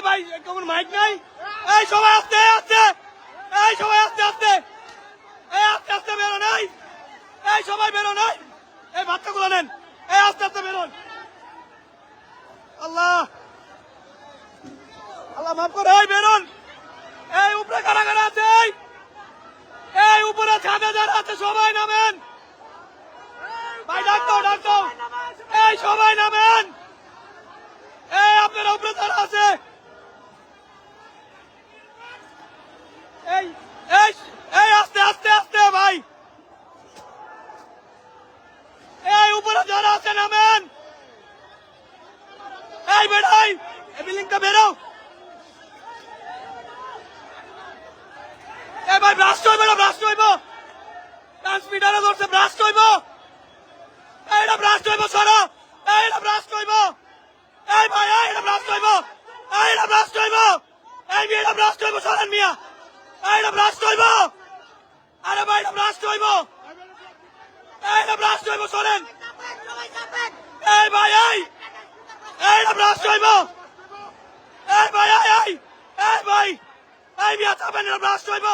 এই ভাই কেমন মাইক নাই? এই সবাই আস্তে আস্তে, এই সবাই আস্তে আস্তে, এই আস্তে আস্তে বেরো নাই, এই সবাই বেরো নাই, এই বাচ্চাগুলো নেন, এই আস্তে আস্তে বেরোন। আল্লাহ আল্লাহ মাফ করো, এই বেরোন। এই উপরে কারা কারা আছে? এই উপরে ছাদে যারা আছে সবাই নামেন। ভাই ডাক দাও, ডাক দাও, এই সবাই নামেন। এই আপনারা উপরে যারা আছে, এই এই এই আস্তে আস্তে আস্তে ভাই, এই উপরে যারা আছে নামেন। এই বেড়াই, এই বিল্ডিংটা বেরো। এই ভাই ব্রাস্ট হইব না, ব্রাস্ট হইব, ট্রান্সমিটারে ধরছে, ব্রাস্ট হইব, এইটা ব্রাস্ট হইব, সরো, এইটা ব্রাস্ট হইব। এই ভাই এইটা ব্রাস্ট হইব, এইটা ব্রাস্ট হইব, এই মেয়েটা ব্রাস্ট হইব, সরেন মিয়া, এইটা ব্রাস্ট হইব। আরে ভাই এটা ব্রাস্ট হইব, এইটা ব্রাস্ট হইব, সরেন। এই ভাই এইটা ব্রাস্ট হইব, এই ভাই এই ভাই, এই মিয়া চাপেন, এটা ব্রাস্ট হইব।